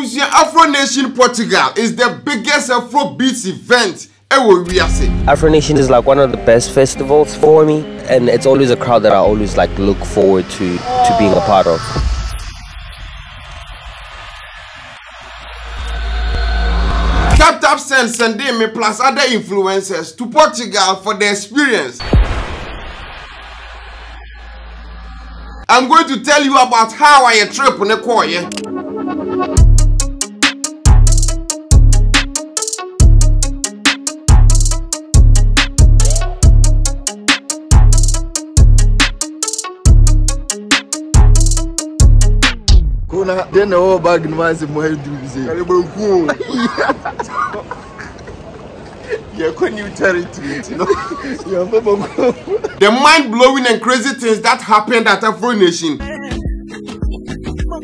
AfroNation Portugal is the biggest Afrobeats event ever we are seeing. AfroNation is like one of the best festivals for me, and it's always a crowd that I always like look forward to being a part of. Tap send me plus other influencers to Portugal for the experience. I'm going to tell you about how I trip on the Quayson. Then the whole bag in my do yeah, can you tell it to me? The mind-blowing and crazy things that happened at AfroNation,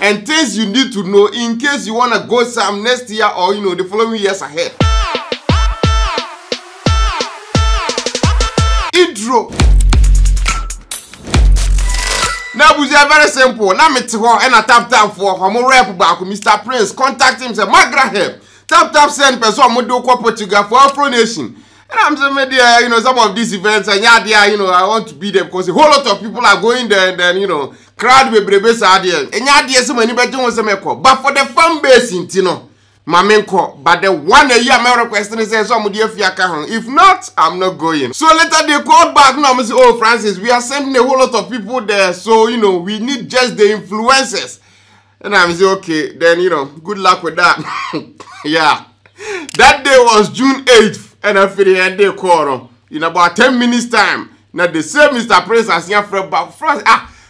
and things you need to know in case you want to go some next year or the following years ahead. Intro. Now we are very simple. Now me and a tap for homo rap back Mr. Prince. Contact him say Magraheb. Tap send person modo ko Portugal for AfroNation. And I'm saying media, some of these events and I want to be there because a whole lot of people are going there and then crowd be brebe sa there. And so many better ones meko. But for the fan base Mamenko, but the one a year my request is somebody if not, I'm not going. So later they called back now and say, oh Francis, we are sending a whole lot of people there, so we need just the influencers. And I'm saying, okay, then good luck with that. Yeah. That day was June 8th, and I feel they call in about 10 minutes time. Now the same Mr. Prince as your friend back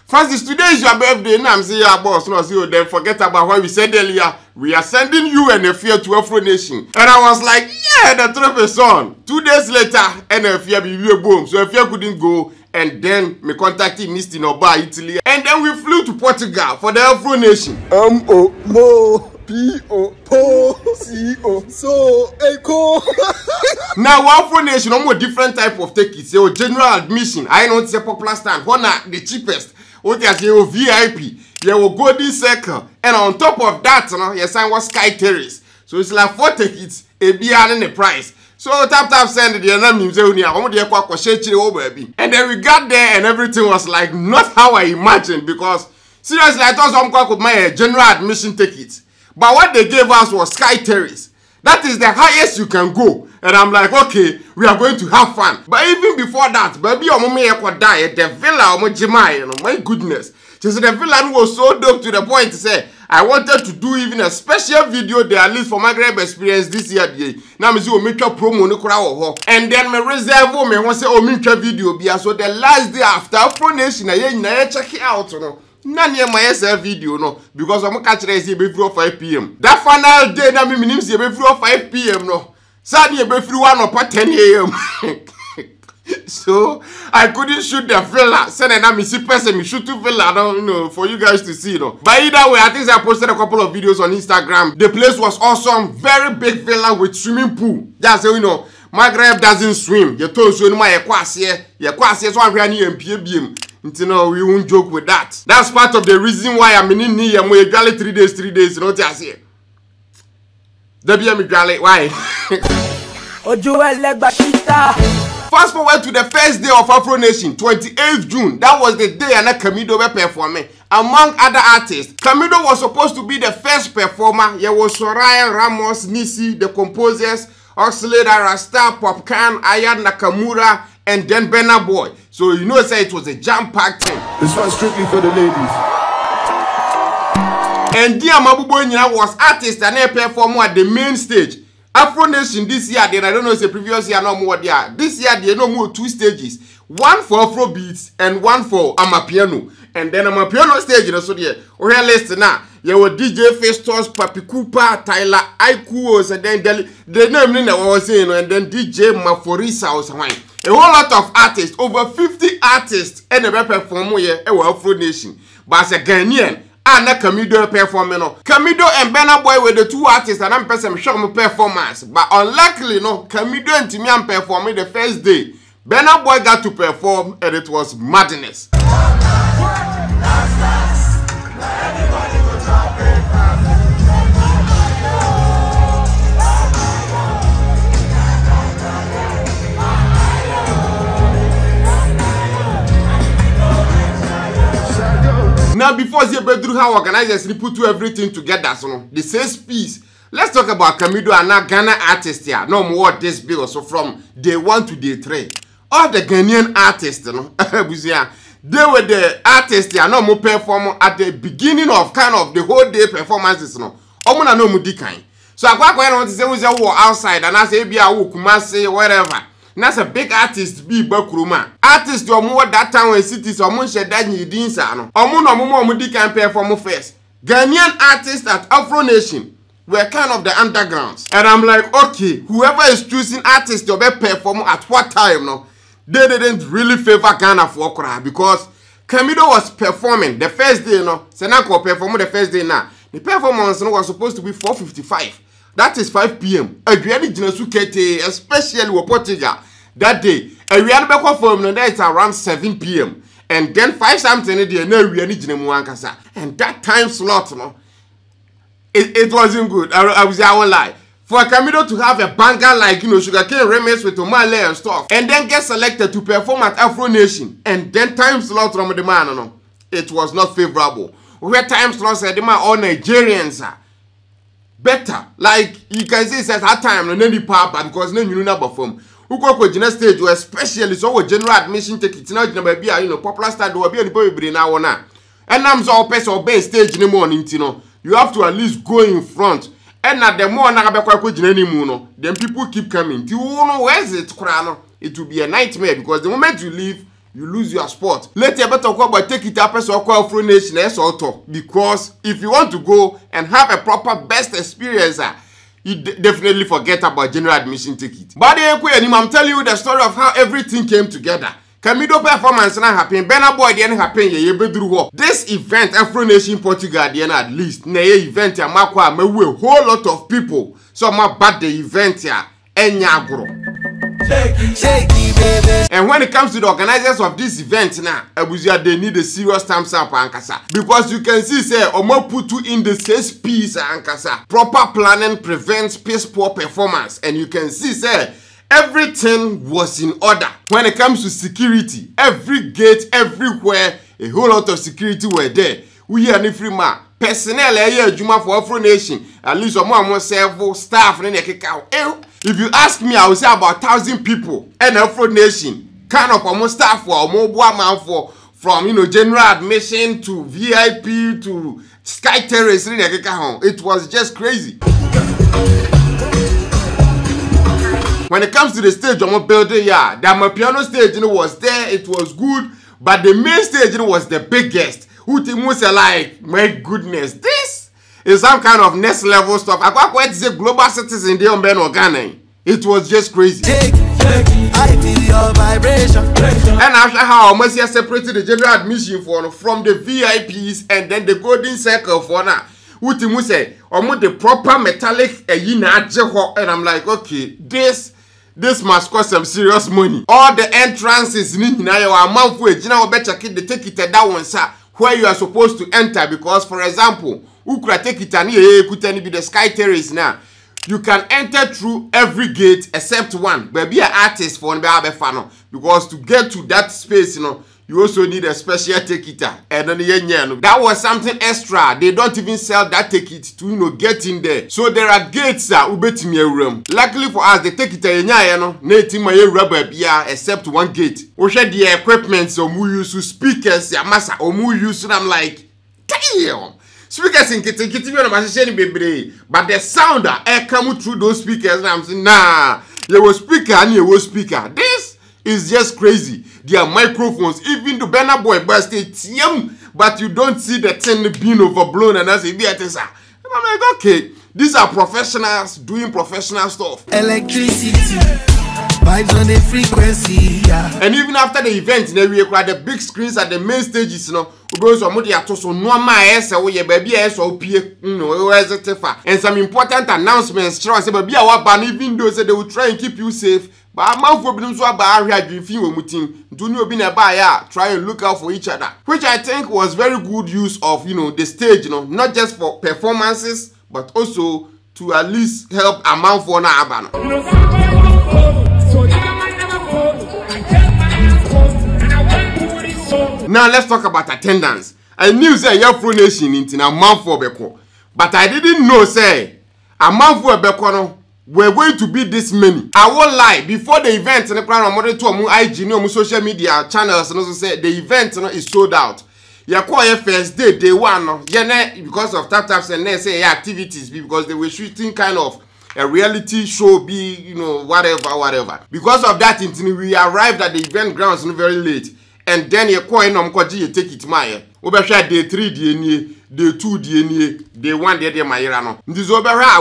Francis, today is your birthday. Now I'm saying, yeah, boss. No, so then forget about what we said earlier. We are sending you and a fear to AfroNation. And I was like, yeah, the trip is on. 2 days later, and a fear be boom. So a fear couldn't go. And then me contacted Mr. Noba, Italy. And then we flew to Portugal for the AfroNation. P-O-P-O-P-O so echo. Now AfroNation almost different type of tickets. So general admission. I know it's a popular stand. One the cheapest. Okay, you VIP, you will golden circle, and on top of that, your sign was Sky Terrace. So it's like 4 tickets, a beer in the price. So tap send the and then we got there and everything was like not how I imagined, because seriously I thought some could buy general admission tickets. But what they gave us was Sky Terrace. That is the highest you can go. And I'm like, okay, we are going to have fun. But even before that, baby, the villa, my goodness. She said the villa was so dope to the point to say, I wanted to do even a special video there, at least for Magraheb experience this year. Now, I will make a promo. And then my reserve, me want to say, oh, make a video. So the last day after AfroNation, I check it out. None of my video, no, because I'm catching it before 5 p.m. That final day, na me means before 5 p.m. no. Sadly, before 1 or 10 a.m. So I couldn't shoot the villa. Send a me see person me shoot 2 villa, for you guys to see, no. But either way, I think I posted a couple of videos on Instagram. The place was awesome, very big villa with swimming pool. That's Magraheb doesn't swim. You told so my Quayson, so I'm here we won't joke with that. That's part of the reason why I'm in here. I'm going to 3 days, 3 days. You know what I say? Why? Fast forward to the first day of AfroNation, 28th June. That was the day Anna Camido were performing. Among other artists, Camido was supposed to be the first performer. There was Soraya, Ramos, Nisi, the composers, Oxlade, Rasta, Popcan, Ayad Nakamura, and then Burna Boy. So say it was a jam-packed thing. This one's strictly for the ladies. And dear Mabuboy was artist and a performer at the main stage. AfroNation this year, then I don't know if the previous year no more there. This year they no more 2 stages. One for Afrobeats and one for Amapiano. And then Amapiano stage, so there. We are listening now. You were DJ Festus, Papi Cooper, Tyler Aiku, and then the name I was saying, and then DJ Maforisa or something. A whole lot of artists, over 50 artists, and they perform here at AfroNation. But as a Ghanaian, I'm not Camido performing. Camido and Burna Boy were the 2 artists, and I'm person show me performance. But unluckily, Camido and Timian performing the first day. Burna Boy got to perform, and it was madness. Now, before the bedroom, how organizers put everything together, so the same piece. Let's talk about Kamido and now Ghana artists here. No more this bill. So from day 1 to day 3, all the Ghanaian artists, you know, they were the artists here. No more perform at the beginning of kind of the whole day performances. No, omuna no mudikai. So I want to say we walk outside and I say be a Kumasi whatever. And that's a big artist be Bakuruma. Artists do more that time when cities or mun shed that you didn't say no. Omuna mumo mudikai perform first. Ghanaian artists at AfroNation were kind of the undergrounds. And I'm like, okay, whoever is choosing artists to be perform at what time, no, they didn't really favor Ghana for Okra because Kamido was performing the first day, no, Senako performed the first day now. The performance was supposed to be 4:55. That is 5 p.m. Especially with Portugal that day. And we had to perform that it's around 7 p.m. And then 5 something a day, and that time slot, no. It wasn't good. I won't lie. For Kamido to have a banger like, you know, Sugarcane remix with Omale and stuff, and then get selected to perform at AfroNation, and then time slot from the man, no, it was not favorable. Where time slots said the man all Nigerians are better. Like you can say, it's at that time, no need papa because no you know perform. Who go to stage, especially so with general admission tickets now, you know, popular star do be on the now now. And I'm so person or base stage in the morning, you know. You have to at least go in front. And at the more then people keep coming. You know where is it? It will be a nightmare because the moment you leave, you lose your spot. Later, better talk about take it up as a AfroNation because if you want to go and have a proper best experience, you definitely forget about general admission ticket. But I'm telling you the story of how everything came together. Kamido performance na happen. Burna boy the happen ye bedru. This event AfroNation Portugal the at least na event ya makwa mewe a whole lot of people. So my bad the event ya enyagro. And when it comes to the organizers of this event now, they need a serious thumbs up ankasa. Because you can see say omo put you in the same piece ankasa. Proper planning prevents piss poor performance. And you can see say everything was in order. When it comes to security, every gate, everywhere, a whole lot of security were there. We are free man. Personnel here, Juma for AfroNation. At least more several staff. If you ask me, I will say about 1,000 people and AfroNation. Kind of almost staff for man for from general admission to VIP to Sky Terrace. It was just crazy. When it comes to the stage, I'm building, yeah, the piano stage, was there, it was good, but the main stage, was the biggest. Who was like, my goodness, this is some kind of next level stuff. I got quite say global citizen there on Ghana. It was just crazy. I feel your vibration. And after how almost separated the general admission from the VIPs and then the golden circle for now. Who say, the proper metallic and I'm like, okay, this must cost some serious money. All the entrances take it that one, sir, where you are supposed to enter. Because, for example, take it and be the Sky Terrace now. You can enter through every gate except one. But be an artist for because to get to that space, you also need a special ticket. And that was something extra. They don't even sell that ticket to get in there. So there are gates room. Luckily for us, the ticket except one gate. We share the equipment so we use speakers massa or we use I'm like, damn. Speakers in kitty, but the sound come through those speakers and I'm saying, nah, you was speaker and you was speaker. This is just crazy. Their microphones, even the Burna boy burst it, but you don't see the thing being overblown and that's a bit. And I'm like, okay, these are professionals doing professional stuff. Electricity, vibes on the frequency, yeah. And even after the event, we require the big screens at the main stages, and some important announcements. Even though they will try and keep you safe. But try and look out for each other, which I think was very good use of the stage, not just for performances, but also to at least help a man for Abano. Now let's talk about attendance. I knew say AfroNation in a month for Beko. But I didn't know say a month for Beko no we're going to be this many. I won't lie, before the event in the plan of modern to IG no social media channels and also say the event is sold out. Gyakye first day one no because of tap and then say activities because they were shooting kind of a reality show whatever. Because of that we arrived at the event grounds very late. And then you take it my day 3 day 2 day 1 day my no. This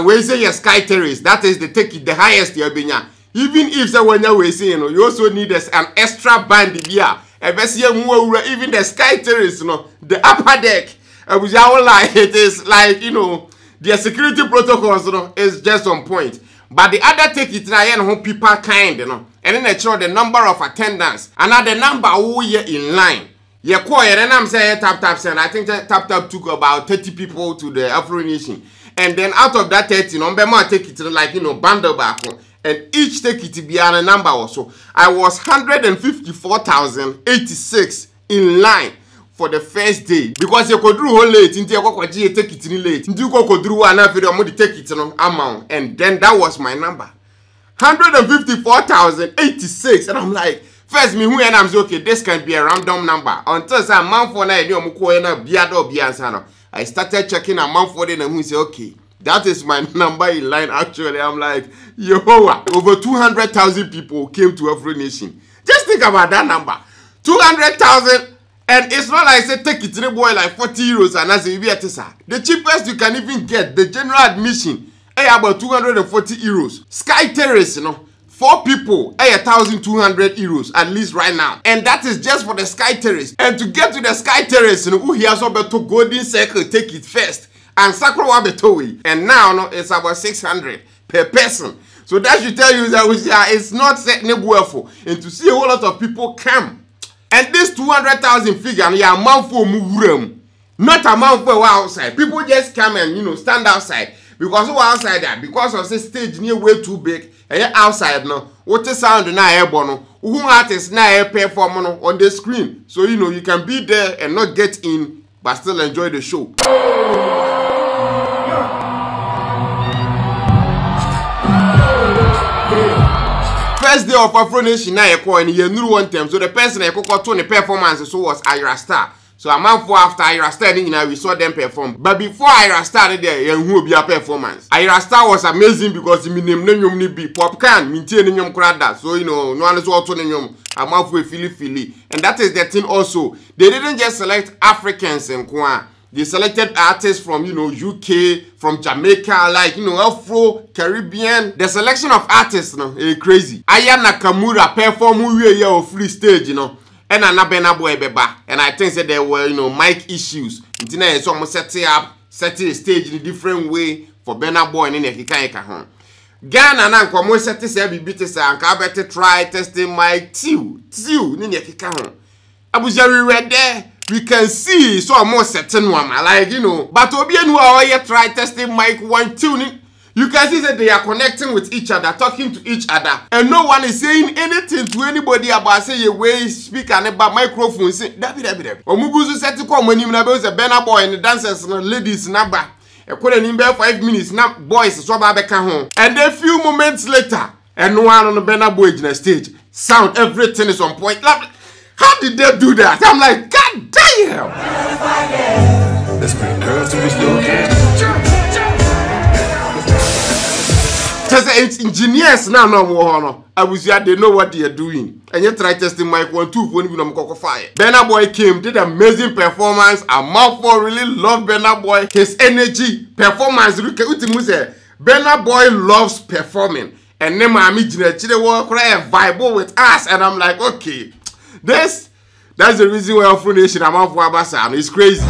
we say your sky terrace, that is the take it the highest you benya. Even if when you say you also need an extra band here. Even the sky terrace, the upper deck, it is like the security protocols is just on point. But the other take it now people kind, and then they show the number of attendants, another number who here in line. And I'm saying tap, and I think tap took about 30 people to the AfroNation. And then out of that 30, number take it like bundle back. And each take it to be a number also. I was 154,086 in line for the first day. Because you could do whole late, into your take it in late. You could do another video, take it amount. And then that was my number. 154,086. And I'm like, first me who and I'm okay, this can be a random number. Until some month for night, I started checking a month for them and we say, okay. That is my number in line actually. I'm like, Yehovah. Over 200,000 people came to AfroNation. Just think about that number. 200,000 and it's not like say take it to the boy like 40 euros and as a the cheapest you can even get, the general admission, about 240 euros. Sky Terrace, 4 people, 1,200 euros at least right now. And that is just for the Sky Terrace. And to get to the Sky Terrace, who he has about to Golden Circle, take it first. And Sakura Wabetowi. And now it's about 600 per person. So that should tell you that it's not set for. And to see a whole lot of people come. And this 200,000 figure, a month for room. Not a month for outside. People just come and stand outside. Because who outside that? Because of the stage near way too big. And outside no. What the sound na airborne. Who artists na air perform on the screen. So you can be there and not get in, but still enjoy the show. First day of AfroNation na and you knew one time. So the person I could to the performance so was Ira Star. So a month after Ira Star, we saw them perform. But before Ira started there, you will be a performance. Ira Star was amazing because he name be popcorn, maintaining your crowd. So no one is also name a month with Philly. And that is the thing also. They didn't just select Africans and Kwa. They selected artists from, UK, from Jamaica, like, Afro, Caribbean. The selection of artists, is crazy. Aya Nakamura perform here on free stage, And Anabena Boy Beba. And I think that there were, mic issues. Intina is almost setting the stage in a different way for Burna Boy and Nekika home. Ghana na nkomo set se be beat and better try testing mic tiu Nekika home. Abujari read there. We can see so more certain one, like but Obianu are try testing mic 1 tuning. You can see that they are connecting with each other, talking to each other, and no one is saying anything to anybody about say a way speak and about microphone. Say Omuguzu set to come when him was a Burna Boy and the dancers and ladies number. I couldn't in 5 minutes now boys so back home. And a few moments later, and no one on the Burna Boy in the stage. Sound everything is on point. How did they do that? I'm like, God damn! Let's bring girls to this little Just engineers now no. I was here, they know what they are doing. And you try testing mic 1, 2 when we don't go fire. Burna Boy came, did amazing performance. A mouthful really love Burna Boy. His energy, performance. Burna Boy loves performing. And then my they will cry a vibe with us. And I'm like, okay. That's the reason why AfroNation I'm out for Abasa. It's crazy.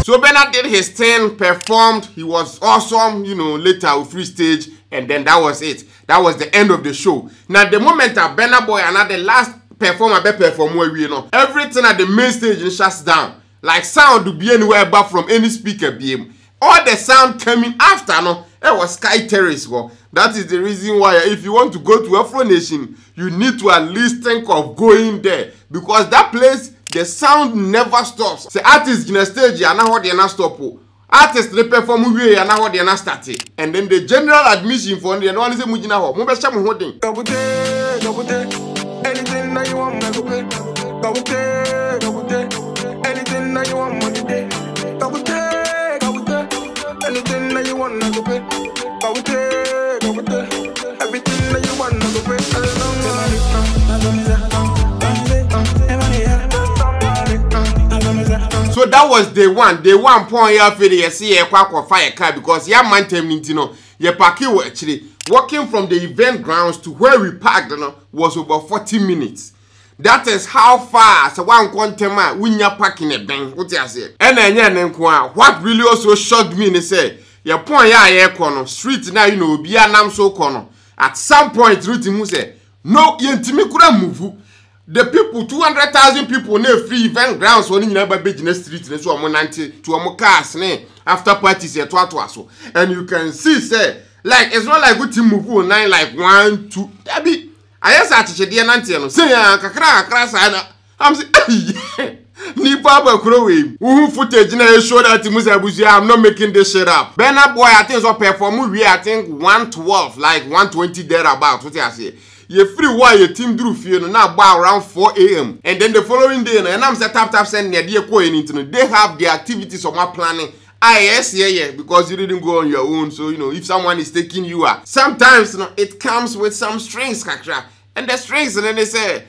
So Burna did his thing, performed, he was awesome, later with free stage, and then that was it. That was the end of the show. Now the moment that Burna Boy and the last performer be perform where we know. Everything at the main stage shuts down. Like sound to be anywhere but from any speaker beam. All the sound coming after no, it was Sky Terrace. Well, that is the reason why if you want to go to AfroNation, you need to at least think of going there. Because that place, the sound never stops. The artists in a stage, and now they not stop. Artists they perform way and now they not start. And then the general admission for the one is a mujina ho. Mo be sha mo holding. Anything that you want, make it. Anything that you want, money day. Anything that you want, make it. Everything that you want, make it. So that was day one. Day one point here for the see a fire car because yeah man terminating ye parking were actually walking from the event grounds to where we parked was over 40 minutes. That is how far so one quantum when you're parking a bank. What you say? And then what really also shocked me is say your point ya corner street now you know be a nam so corner. At some point route mu say no yentimi kura move. The people 200,000 people near free event grounds when you never be in the street so am 90 to am cars after parties here so and you can see say like it's not like good to move 9 like 1 2 that be I just at the nanti no say kakra sana I'm say ni baba krowe who footage na show that I'm not making this shit up. Burna boy I think so perform we I think 112 like 120 there about what I say. You free why your team drew fear now about around 4 a.m. and then the following day and I'm set tap send near dear Quayson they have the activities of my planning. Yes, yeah, because you didn't go on your own. So, you know, if someone is taking you out, sometimes, you know, it comes with some strings, kakra. And the strings, and then they say,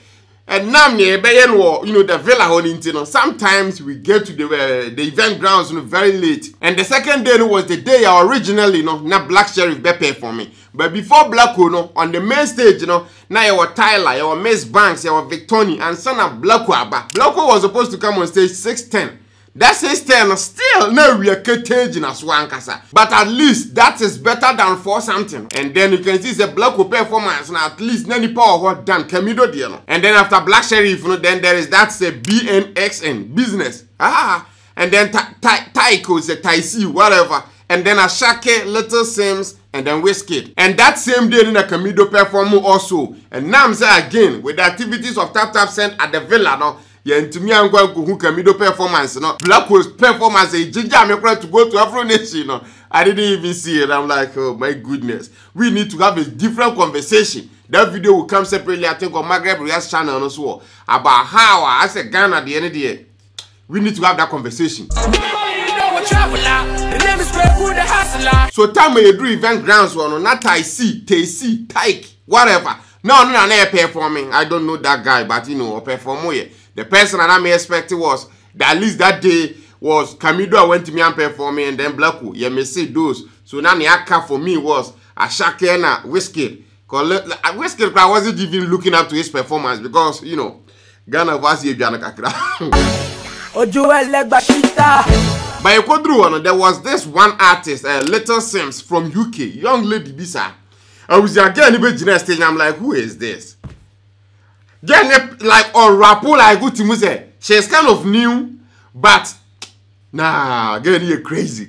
and now, you know, the villa holding, you know, sometimes we get to the event grounds, you know, very late. And the second day was the day originally, you know, not Black Sheriff Bepe for me. But before BLACKO, you know, on the main stage, you know, now you were Tyler, you were Miss Banks, you were Victoni, and son of BLACKO Abba. BLACKO was supposed to come on stage 6:10. That 6:10 still no we are caging as one kasa. But at least that is better than 4 something. And then you can see the BLACKO performance and at least any power what done Camido deal. And then after Black Sheriff, you know, then there is that say BNXN business. And then Taiko say Taisi, whatever. And then Asake, Little Sims, and then WizKid. And that same day in the Camido perform also. And now I'm saying again with the activities of Tap Tap Send at the villa now. Yeah, to me, I'm going to Camido performance. No, BLACKO's performance. I'm to go to AfroNation. No, I didn't even see it. I'm like, oh my goodness. We need to have a different conversation. That video will come separately. I think on Magraheb channel also about how I said Ghana at the end of the year. We need to have that conversation. So time when you do event grounds, one not TC, Taik, whatever. No, performing. I don't know that guy, but you know, perform here. The person that I may expect was that at least that day was Camido went to me and performing and then BLACKO. You may say those. So now the actor for me was Asake and WizKid. Because WizKid wasn't even looking up to his performance because, you know, Ghana was here. But there was this one artist, Little Sims from UK, young lady Bisa. I was again stage. I'm like, who is this? Then like on rapport like good to say, she's kind of new, but nah, girl, you're crazy,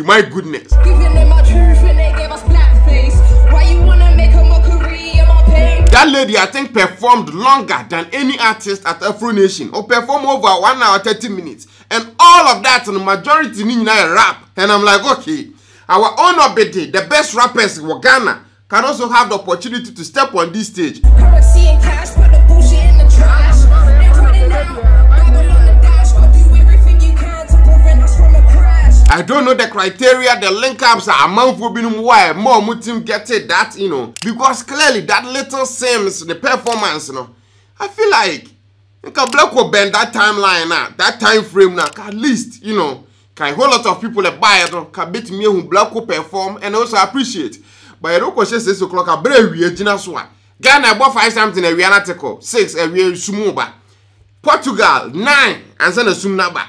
my goodness. Giving them my truth when they gave us blackface. Why you wanna make a mockery of my pain? That lady, I think, performed longer than any artist at AfroNation, or performed over 1 hour 30 minutes, and all of that, and the majority need rap. And I'm like, okay, our own Obede, the best rappers in Ghana, can also have the opportunity to step on this stage. Currency and cash, put the bullshit in the trash. They're running out, Bible on the dash. Go do everything you can to prevent us from a crash. I don't know the criteria, the link ups are amount for being why more mutim get it that, you know, because clearly that Little Sims, the performance, you know, I feel like BLACKO bend that timeline now, that time frame now, at least, you know, can a whole lot of people that buy it, can beat me who BLACKO perform and also appreciate. But I don't question 6 o'clock. I better read Ghana about 5 something a article 6 a real sumuba. Portugal 9 and send a sum number.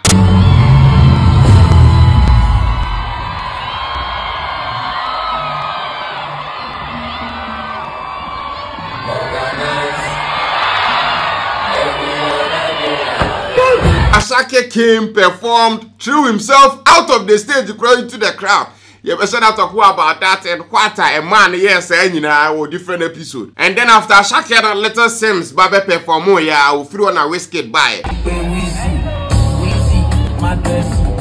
Asake came, performed, threw himself out of the stage, crawling to the crowd. You better not talk about that and quarter a man, yes, and you know, different episode. And then after Asake and Little Sims, Babe perform, I will throw on a WizKid by.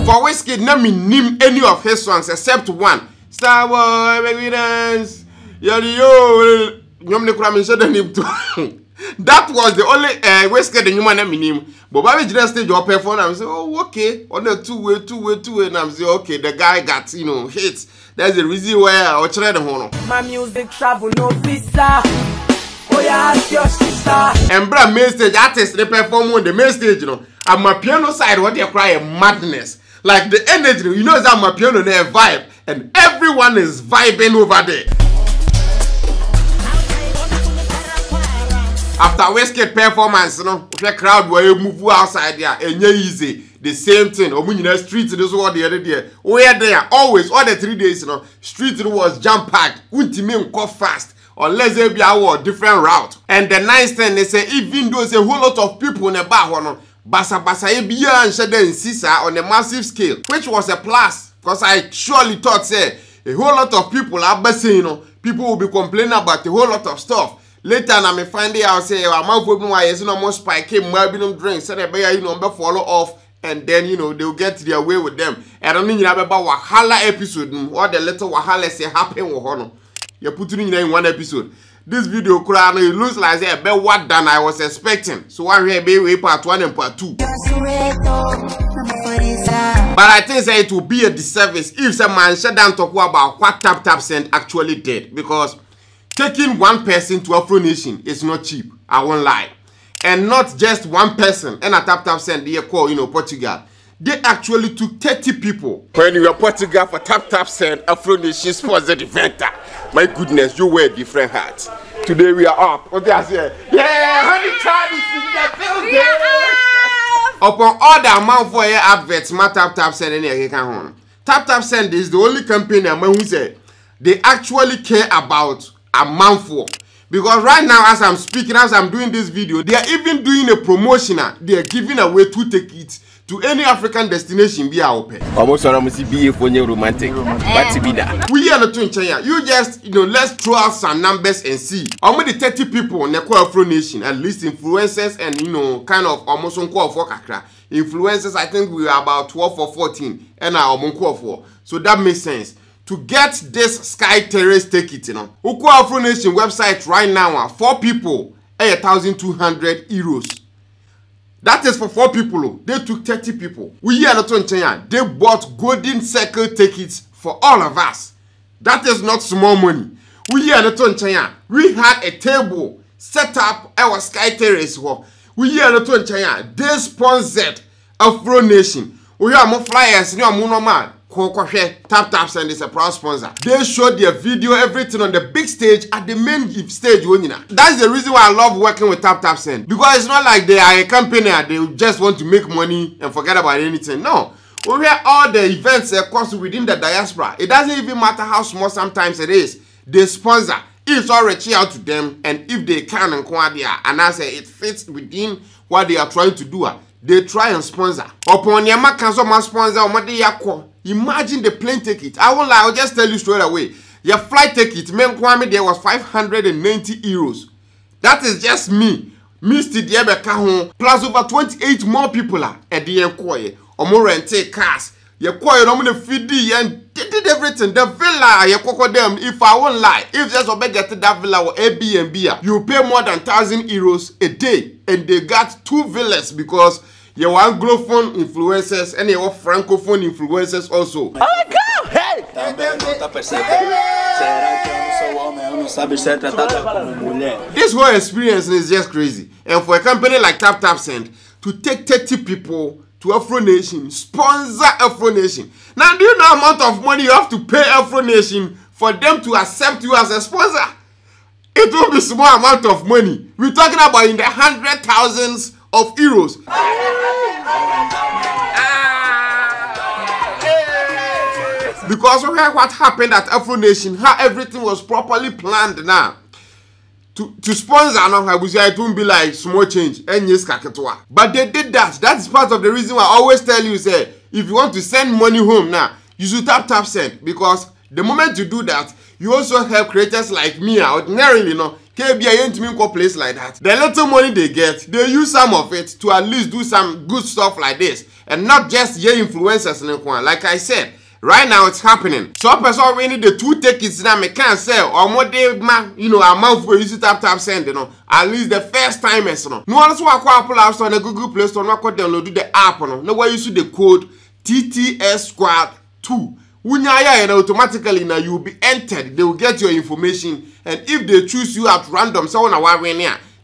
For WizKid, not me name any of his songs except one. Star Boy, baby dance. Yo, that was the only WizKid the human name. But by the stage or perform, I say, oh, okay. On the two way, and I'm say, okay, the guy got, you know, hits. That's the reason why I try the honor. My music travel no visa. Oh yeah, ask your sister. And bra main stage artists they perform on the main stage, you know. And my piano side, what they cry a madness. Like the energy, you know that my piano there vibe, and everyone is vibing over there. After WizKid performance, you know, the crowd were move outside there, and easy. The same thing. Omunyina street this is what the other day. We are there always all the 3 days, you know. Street was jam packed. Untimi go fast unless they be our different route. And the nice thing they say, even though there's a whole lot of people in the bar, basa and shada in Sisa on a massive scale, which was a plus because I surely thought say a whole lot of people are basing, you know, people will be complaining about a whole lot of stuff. Later, I may find out say I'm out for why is no more spike came maybe drinks, said you know, follow off. And then, you know, they'll get their way with them. And I don't mean about Wahala episode. What the little Wahala say happen with Hono. You're putting in one episode. This video it looks like a better what than I was expecting. So I'm here be part 1 and part 2. But I think that it will be a disservice if some man shut down talk about what Tap Send actually did. Because taking one person to AfroNation is not cheap. I won't lie. And not just one person. And a Tap Send they call, you know, Portugal. They actually took 30 people. When you are Portugal for Tap Send, AfroNation sponsored the event. My goodness, you wear different hats. Today we are up. What they are saying? Yeah, honey, Charlie, in the building. Upon all the amount for your adverts, my Tap Send any account. Tap Send is the only company who said they actually care about amount for. Because right now, as I'm speaking, as I'm doing this video, they are even doing a promotion. They are giving away 2 tickets to any African destination. Be open. Almost be for romantic. But be that. We are not in China. You just, you know, let's throw out some numbers and see. How many 30 people in the AfroNation, at least influencers and, you know, kind of almost on call for Kakra. Influencers, I think we are about 12 or 14. And now I'm on call for. So that makes sense. To get this Sky Terrace ticket, you know, Uko AfroNation website right now, 4 people, 1,200 euros. That is for 4 people. They took 30 people. We here not in China. They bought golden circle tickets for all of us. That is not small money. We here not in China. We had a table set up our Sky Terrace. We here not in China. They sponsored AfroNation. We have more flyers. You know, man. Tap Send is a proud sponsor. They showed their video, everything on the big stage at the main stage. That's the reason why I love working with Tap Send. Because it's not like they are a company and they just want to make money and forget about anything. No. We have all the events cost within the diaspora. It doesn't even matter how small sometimes it is. They sponsor. If it's all reaching out to them and if they can and I say it fits within what they are trying to do, they try and sponsor. Upon Yama cancel my sponsor or imagine the plane ticket. I won't lie, I'll just tell you straight away. Your flight ticket, there was 590 euros. That is just me. Mr. Diabeka plus over 28 more people at the Quayson. Or more rent cars. Your Quayson, I'm going to feed and did everything. The villa, you cook them. If I won't lie, if there's a get to that villa or Airbnb, you pay more than 1,000 euros a day. And they got 2 villas because you want Anglophone influencers and you want Francophone influencers also. Oh my God! Hey! This whole experience is just crazy. And for a company like Tap Send to take 30 people to AfroNation, sponsor AfroNation. Now, do you know the amount of money you have to pay AfroNation for them to accept you as a sponsor? It will be a small amount of money. We're talking about in the 100,000s of euros. Because of what happened at AfroNation, how everything was properly planned now. to sponsor no abusia, it won't be like small change and yes kaketwa. But they did that. That is part of the reason why I always tell you, say, if you want to send money home now, you should tap send, because the moment you do that, you also help creators like me ordinarily, you know. KBI ain't mean go place like that. The little money they get, they use some of it to at least do some good stuff like this, and not just your influencers in the corner. Like I said, right now it's happening. So person already the 2 tickets now me can't sell or more day you know amount for you to tap send, you know. At least the first timers, you know. No one so Apple App Store on the Google Play Store, no download the app, you know. No way you see the code TTS Squad 2. Unyaya and automatically now you will be entered. They will get your information, and if they choose you at random, someone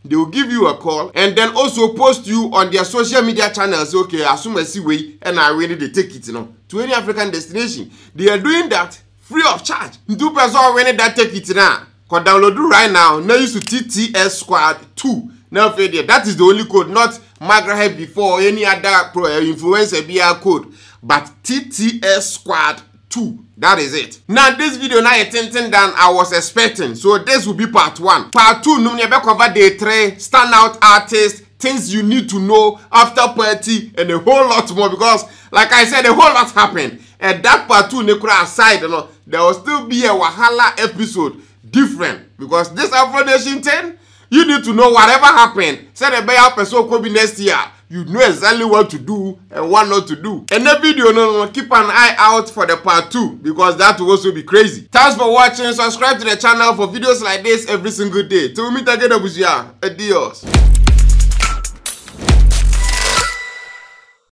they will give you a call and then also post you on their social media channels. Okay, assume I see way and I really they take it, you know, to any African destination. They are doing that free of charge. 2 person already that take it now. Can download it right now. Now use to TTS Squad 2. Now failure. That is the only code, not Magraheb before or any other influencer BR code, but TTS Squad 2. That is it. Now this video now is than I was expecting. So this will be part 1. Part 2, no cover the 3 standout artists, things you need to know after party, and a whole lot more, because like I said, a whole lot happened. And that part 2 nekura aside, you know, there will still be a Wahala episode different, because this AfroNation 10, you need to know whatever happened. Say the better person could be next year. You know exactly what to do and what not to do. And the video, no, keep an eye out for the part 2, because that will also be crazy. Thanks for watching. Subscribe to the channel for videos like this every single day. Till we meet again, Abusia. Adios.